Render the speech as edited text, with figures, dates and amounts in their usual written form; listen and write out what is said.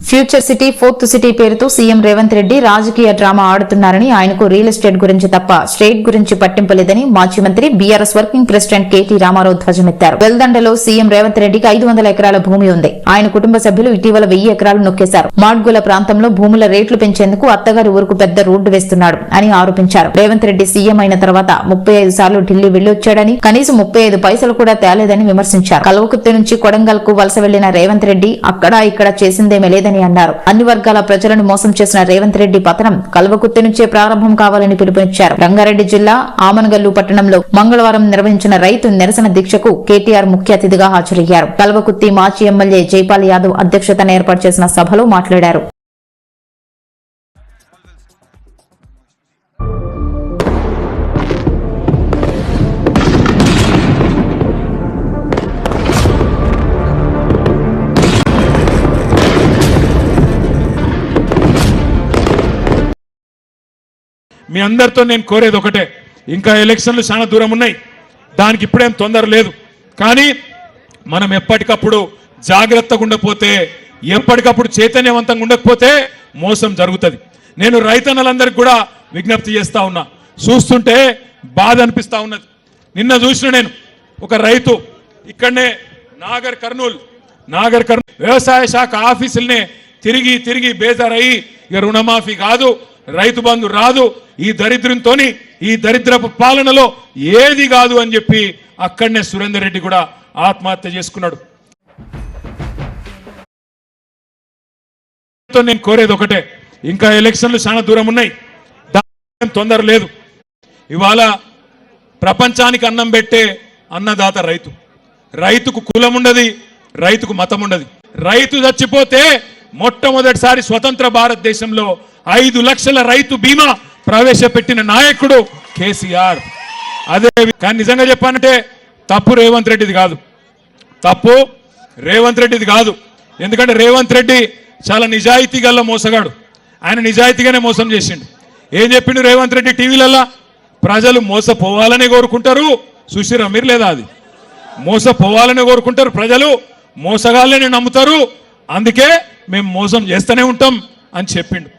Future city fourth city పేరుతో CM Revanth Reddy రాజకీయ drama ఆడుతున్నారని, ఆయనకు రియల్ ఎస్టేట్ గురించి తప్ప స్టేట్ గురించి పట్టింపు లేదని మాజీ మంత్రి BRS working president KT Ramarao ధ్వజమెత్తారు. వెల్దండలో సీఎం రేవంత్ రెడ్డికి 500 ఎకరాల భూమి ఉంది. ఆయన కుటుంబ సభ్యులు ఇటీవల 1000 ఎకరాలు నొక్కేశారు. మాడ్గుల ప్రాంతంలో భూముల రేట్లు పెంచేందుకు అత్తగారి ఊరుకు పెద్ద రోడ్డు వేస్తున్నాడు అని ఆరోపించారు. రేవంత్ రెడ్డి సీఎం అయిన తర్వాత 35 సార్లు ఢిల్లీ వెళ్లొచ్చాడని, కనీసం 35 పైసలు కూడా తేలేదని విమర్శించారు. కల్వకుర్తి నుంచి కొడంగల్ కు వలస వెళ్లిన రేవంత్ రెడ్డి అక్కడ ఇక్కడ చేసిందేమీ లేదని అన్నారు. అన్ని వర్గాల ప్రజలను మోసం చేసిన రేవంత్ రెడ్డి పతనం కల్వకుర్తి నుంచే ప్రారంభం కావాలని పిలుపునిచ్చారు. రంగారెడ్డి జిల్లా ఆమనగల్లు పట్టణంలో మంగళవారం నిర్వహించిన రైతు నిరసన దీక్షకు కేటీఆర్ ముఖ్య అతిథిగా హాజరయ్యారు. కల్వకుర్తి మాజీ ఎమ్మెల్యే జైపాల్ యాదవ్ అధ్యక్షతన ఏర్పాటు చేసిన సభలో మాట్లాడారు. మీ అందరితో నేను కోరేది ఒకటే, ఇంకా ఎలక్షన్లు చాలా దూరం ఉన్నాయి, దానికి ఇప్పుడేం తొందర లేదు. కానీ మనం ఎప్పటికప్పుడు జాగ్రత్తగా ఉండకపోతే, ఎప్పటికప్పుడు చైతన్యవంతంగా ఉండకపోతే మోసం జరుగుతుంది. నేను రైతన్నలందరికీ కూడా విజ్ఞప్తి చేస్తా ఉన్నా. చూస్తుంటే బాధ అనిపిస్తా ఉన్నది. నిన్న చూసిన నేను ఒక రైతు ఇక్కడనే నాగర్ కర్నూల్ వ్యవసాయ శాఖ ఆఫీసులనే తిరిగి తిరిగి బేజారయ్యి ఇక రుణమాఫీ కాదు, రైతు బంధు రాదు, ఈ దరిద్రంతో ఈ దరిద్రపు పాలనలో ఏది కాదు అని చెప్పి అక్కడనే సురేందర్ రెడ్డి కూడా ఆత్మహత్య చేసుకున్నాడు. నేను కోరేది ఒకటే, ఇంకా ఎలక్షన్లు చాలా దూరం ఉన్నాయి, దానికి తొందర లేదు. ఇవాళ ప్రపంచానికి అన్నం పెట్టే అన్నదాత రైతు. రైతుకు కులం ఉండదు, రైతుకు మతం ఉండదు. రైతు చచ్చిపోతే మొట్టమొదటిసారి స్వతంత్ర భారతదేశంలో 5 లక్షల రైతు బీమా ప్రవేశపెట్టిన నాయకుడు కేసీఆర్. అదే కానీ నిజంగా చెప్పానంటే తప్పు రేవంత్ రెడ్డిది కాదు, తప్పు రేవంత్ రెడ్డిది కాదు. ఎందుకంటే రేవంత్ రెడ్డి చాలా నిజాయితీ గల్ల మోసగాడు. ఆయన నిజాయితీగానే మోసం చేసిండు. ఏం చెప్పిండు రేవంత్ రెడ్డి టీవీలలో? ప్రజలు మోసపోవాలనే కోరుకుంటారు. చూసిరా మీరు లేదా? అది మోసపోవాలనే కోరుకుంటారు ప్రజలు, మోసగాళ్ళని నమ్ముతారు, అందుకే మేము మోసం చేస్తూనే ఉంటాం అని చెప్పిండు.